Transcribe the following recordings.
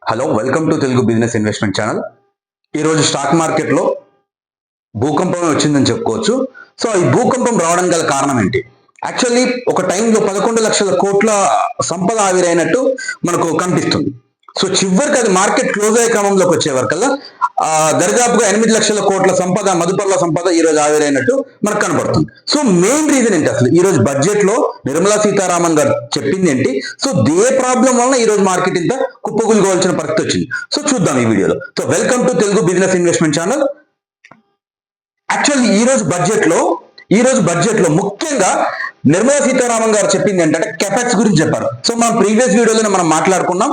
Hello, welcome to Telugu business investment channel. ఈరోజు stock మార్కెట్లో భూకంపమే వచ్చిందని చెప్పుకోవచ్చు. సో ఈ భూకంపం రావడం గల కారణం ఏంటి? యాక్చువల్లీ ఒక టైంలో 11 లక్షల కోట్ల సంపద ఆవిరైనట్టు మనకు కనిపిస్తుంది. సో చివరికి అది మార్కెట్ క్లోజ్ అయ్యే క్రమంలోకి వచ్చే వరకల్లా దరిదాపుగా 8 లక్షల కోట్ల సంపద, మదుపర్ల సంపద ఈ రోజు ఆవిరైనట్టు మనకు కనబడుతుంది. సో మెయిన్ రీజన్ ఏంటి? అసలు ఈ రోజు బడ్జెట్ లో నిర్మలా సీతారామన్ గారు చెప్పింది ఏంటి? సో ఏ ప్రాబ్లం వలన ఈ రోజు మార్కెట్ ఇంత కుప్పకూలిపోవాల్సిన పరిస్థితి వచ్చింది? సో చూద్దాం ఈ వీడియోలో. So welcome to Telugu business investment channel. Actually ఈ రోజు బడ్జెట్ లో ముఖ్యంగా నిర్మలా సీతారామన్ గారు చెప్పింది ఏంటంటే కెపెక్స్ గురించి చెప్పారు. సో మనం ప్రీవియస్ వీడియోలో మనం మాట్లాడుకున్నాం,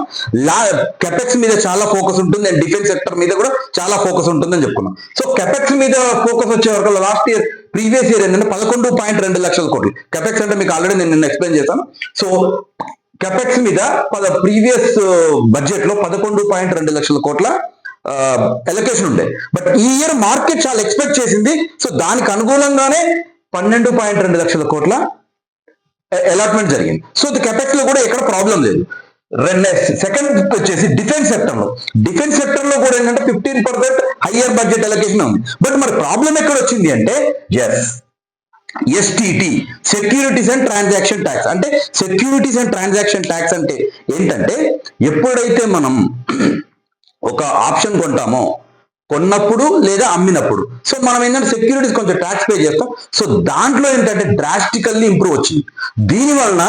కెపెక్స్ మీద చాలా ఫోకస్ ఉంటుంది అండ్ డిఫెన్స్ సెక్టర్ మీద కూడా చాలా ఫోకస్ ఉంటుందని చెప్పుకున్నాం. సో కెపెక్స్ మీద ఫోకస్ వచ్చే వరకు లాస్ట్ ఇయర్ ప్రీవియస్ ఇయర్ ఏంటంటే 11.2 లక్షల కోట్లు. కెపెక్స్ అంటే మీకు ఆల్రెడీ నేను ఎక్స్ప్లెయిన్ చేశాను. సో కెపెక్స్ మీద ప్రీవియస్ బడ్జెట్ లో 11.2 లక్షల కోట్ల ఎలొకేషన్ ఉండే. బట్ ఈ ఇయర్ మార్కెట్ చాలా ఎక్స్పెక్ట్ చేసింది. సో దానికి అనుకూలంగానే 12.2 లక్షల కోట్ల అలాట్మెంట్ జరిగింది. సో కెపెక్స్ లో కూడా ఎక్కడ ప్రాబ్లం లేదు. సెకండ్ వచ్చేసి డిఫెన్స్ సెక్టర్ లో కూడా ఏంటంటే 15% హయ్యర్ బడ్జెట్ అలొకేషన్ ఉంది. బట్ మరి ప్రాబ్లం ఎక్కడ వచ్చింది అంటే ఎస్టిటి, సెక్యూరిటీస్ అండ్ ట్రాన్సాక్షన్ ట్యాక్స్. అంటే సెక్యూరిటీస్ అండ్ ట్రాన్సాక్షన్ ట్యాక్స్ అంటే ఏంటంటే ఎప్పుడైతే మనం ఒక ఆప్షన్ కొన్నప్పుడు లేదా అమ్మినప్పుడు సో మనం ఏంటంటే సెక్యూరిటీస్ కొంచెం ట్యాక్స్ పే చేస్తాం. సో దాంట్లో ఏంటంటే డ్రాస్టికల్లీ ఇంప్రూవ్ వచ్చింది. దీని వలన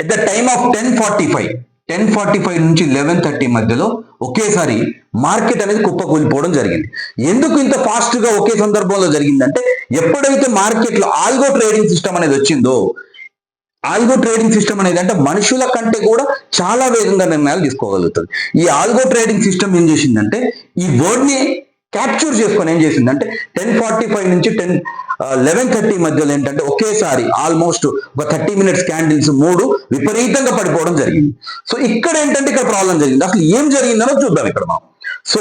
ఎట్ ద టైమ్ ఆఫ్ 10:45 నుంచి 11:30 మధ్యలో ఒకేసారి మార్కెట్ అనేది కుప్పకూలిపోవడం జరిగింది. ఎందుకు ఇంత ఫాస్ట్ గా ఒకే సందర్భంలో జరిగిందంటే ఎప్పుడైతే మార్కెట్ లో ఆల్గో ట్రేడింగ్ సిస్టమ్ అనేది వచ్చిందో, ఆల్గో ట్రేడింగ్ సిస్టమ్ అనేది అంటే మనుషుల కంటే కూడా చాలా వేగంగా నిర్ణయాలు తీసుకోగలుగుతుంది. ఈ ఆల్గో ట్రేడింగ్ సిస్టమ్ ఏం చేసిందంటే ఈ వర్డ్ ని క్యాప్చర్ చేసుకొని ఏం చేసిందంటే 10:45 నుంచి 11:30 మధ్యలో ఏంటంటే ఒకేసారి ఆల్మోస్ట్ ఒక 30 మినిట్స్ క్యాండిల్స్ 3 విపరీతంగా పడిపోవడం జరిగింది. సో ఇక్కడ ఏంటంటే ఇక్కడ ప్రాబ్లం జరిగింది. అసలు ఏం జరిగిందనో చూద్దాం ఇక్కడ మనం. సో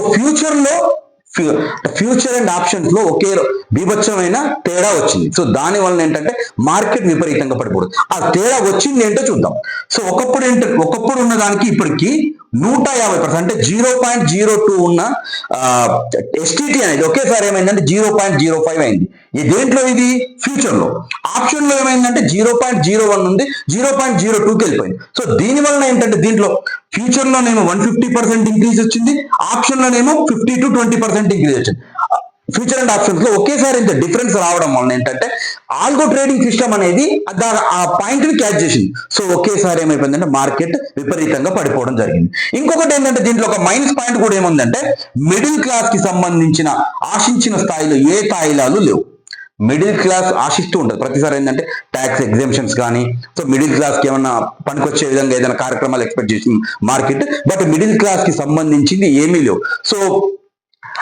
ఫ్యూచర్ అండ్ ఆప్షన్స్ లో ఒకే బీభత్సమైన తేడా వచ్చింది. సో దాని వలన ఏంటంటే మార్కెట్ విపరీతంగా పడిపోతుంది. ఆ తేడా వచ్చింది ఏంటో చూద్దాం. సో ఒకప్పుడు ఉన్న దానికి ఇప్పటికి 150% అంటే 0.02 ఉన్న ఎస్టిటి అనేది ఒకేసారి ఏమైందంటే 0.05 అయింది. దేంట్లో ఇది? ఫ్యూచర్ లో. ఆప్షన్ లో ఏమైందంటే 0.01 ఉంది, 0.02కి వెళ్ళిపోయింది. సో దీని వలన ఏంటంటే దీంట్లో ఫ్యూచర్ లోనేమో 150% ఇంక్రీజ్ వచ్చింది, ఆప్షన్ లోనేమో 50 to 20% ఇంక్రీజ్ వచ్చింది. ఫ్యూచర్ అండ్ ఆప్షన్స్ లో ఒకేసారి ఇంత డిఫరెన్స్ రావడం వలన ఏంటంటే ఆల్గో ట్రేడింగ్ సిస్టమ్ అనేది ఆ పాయింట్ ని క్యాచ్ చేసింది. సో ఒకేసారి ఏమైపోయిందంటే మార్కెట్ విపరీతంగా పడిపోవడం జరిగింది. ఇంకొకటి ఏంటంటే దీంట్లో ఒక మైనస్ పాయింట్ కూడా ఏముందంటే మిడిల్ క్లాస్ కి సంబంధించిన ఆశించిన స్థాయిలో ఏ తాయిలాలు లేవు. మిడిల్ క్లాస్ ఆశిస్తూ ఉంటుంది ప్రతిసారి ఏంటంటే ట్యాక్స్ ఎగ్జామ్షన్స్ కానీ, సో మిడిల్ క్లాస్ కి ఏమన్నా పనికొచ్చే విధంగా ఏదైనా కార్యక్రమాలు ఎక్స్పెక్ట్ చేసింది మార్కెట్. బట్ మిడిల్ క్లాస్ కి సంబంధించింది ఏమీ లేవు. సో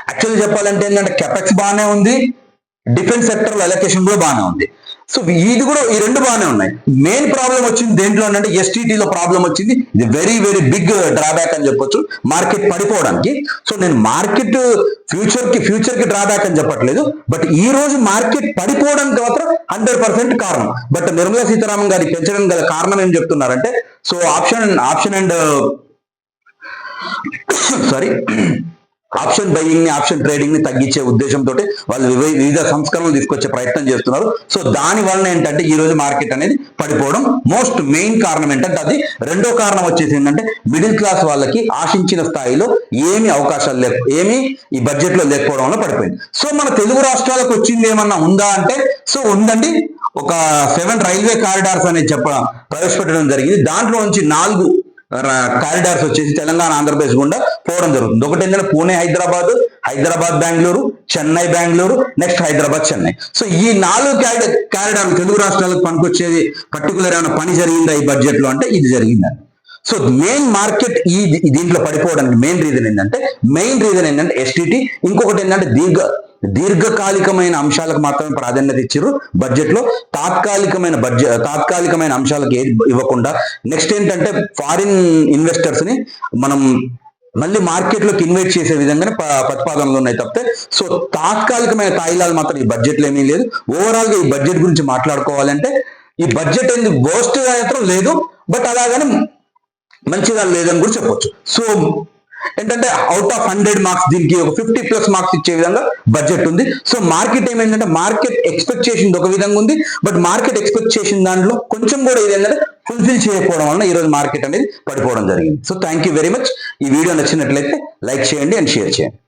యాక్చువల్లీ చెప్పాలంటే ఏంటంటే కెపెక్స్ బాగానే ఉంది, డిఫెన్స్ సెక్టర్ లో అలొకేషన్ కూడా బాగానే ఉంది. సో ఇది కూడా ఈ రెండు బాగానే ఉన్నాయి. మెయిన్ ప్రాబ్లం వచ్చింది దేంట్లో అంటే ఎస్టిటీలో ప్రాబ్లం వచ్చింది. ఇది వెరీ వెరీ బిగ్ డ్రాబ్యాక్ అని చెప్పొచ్చు మార్కెట్ పడిపోవడానికి. సో నేను మార్కెట్ ఫ్యూచర్ కి డ్రాబ్యాక్ అని చెప్పట్లేదు, బట్ ఈ రోజు మార్కెట్ పడిపోవడానికి మాత్రం 100% కారణం. బట్ నిర్మలా సీతారామన్ గారి పెంచడం గల కారణం ఏం చెప్తున్నారంటే సో ఆప్షన్ బయింగ్ ని, ఆప్షన్ ట్రేడింగ్ ని తగ్గించే ఉద్దేశంతో వాళ్ళు వివిధ సంస్కరణలు తీసుకొచ్చే ప్రయత్నం చేస్తున్నారు. సో దాని వలన ఏంటంటే ఈ రోజు మార్కెట్ అనేది పడిపోవడం మోస్ట్ మెయిన్ కారణం ఏంటంటే అది. రెండో కారణం వచ్చేసి ఏంటంటే మిడిల్ క్లాస్ వాళ్ళకి ఆశించిన స్థాయిలో ఏమి అవకాశాలు ఏమి ఈ బడ్జెట్ లో లేకపోవడం వల్ల పడిపోయింది. సో మన తెలుగు రాష్ట్రాలకు వచ్చింది ఏమన్నా ఉందా అంటే సో ఉందండి. ఒక 7 రైల్వే కారిడార్స్ అనేది ప్రవేశపెట్టడం జరిగింది. దాంట్లో నుంచి 4 కారిడార్స్ వచ్చేసి తెలంగాణ, ఆంధ్రప్రదేశ్ గుండా పోవడం జరుగుతుంది. ఒకటి ఏంటంటే పూణే హైదరాబాద్ బెంగళూరు, చెన్నై బెంగళూరు, నెక్స్ట్ హైదరాబాద్ చెన్నై. సో ఈ 4 కారిడార్లు తెలుగు రాష్ట్రాలకు పనికొచ్చేది పర్టికులర్ ఏమైనా పని జరిగిందా ఈ బడ్జెట్ లో అంటే ఇది జరిగిందండి. సో మెయిన్ మార్కెట్ దీంట్లో పడిపోవడానికి మెయిన్ రీజన్ ఏంటంటే ఎస్టిటి. ఇంకొకటి ఏంటంటే దీర్ఘకాలికమైన అంశాలకు మాత్రమే ప్రాధాన్యత ఇచ్చారు బడ్జెట్ లో. తాత్కాలికమైన అంశాలకు ఇవ్వకుండా నెక్స్ట్ ఏంటంటే ఫారిన్ ఇన్వెస్టర్స్ ని మనం మళ్ళీ మార్కెట్ లోకి ఇన్వెస్ట్ చేసే విధంగానే ప్రతిపాదనలు ఉన్నాయి తప్పితే సో తాత్కాలికమైన తాయిలాలు మాత్రం ఈ బడ్జెట్ లో ఏమీ లేదు. ఓవరాల్ గా ఈ బడ్జెట్ గురించి మాట్లాడుకోవాలంటే ఈ బడ్జెట్ ఎందుకు వర్స్ట్ గా మాత్రం లేదు, బట్ అలాగని మంచిగా లేదని కూడా చెప్పొచ్చు. సో ఏంటంటే అవుట్ ఆఫ్ 100 మార్క్స్ దీనికి ఒక 50+ మార్క్స్ ఇచ్చే విధంగా బడ్జెట్ ఉంది. సో మార్కెట్ ఏమైందంటే మార్కెట్ ఎక్స్పెక్ట్ చేసింది ఒక విధంగా ఉంది, బట్ మార్కెట్ ఎక్స్పెక్ట్ చేసిన దాంట్లో కొంచెం కూడా ఇది ఏంటంటే ఫుల్ఫిల్ చేయకపోవడం వలన ఈ రోజు మార్కెట్ అనేది పడిపోవడం జరిగింది. So thank you very much. ఈ వీడియో నచ్చినట్లయితే లైక్ చేయండి అండ్ షేర్ చేయండి.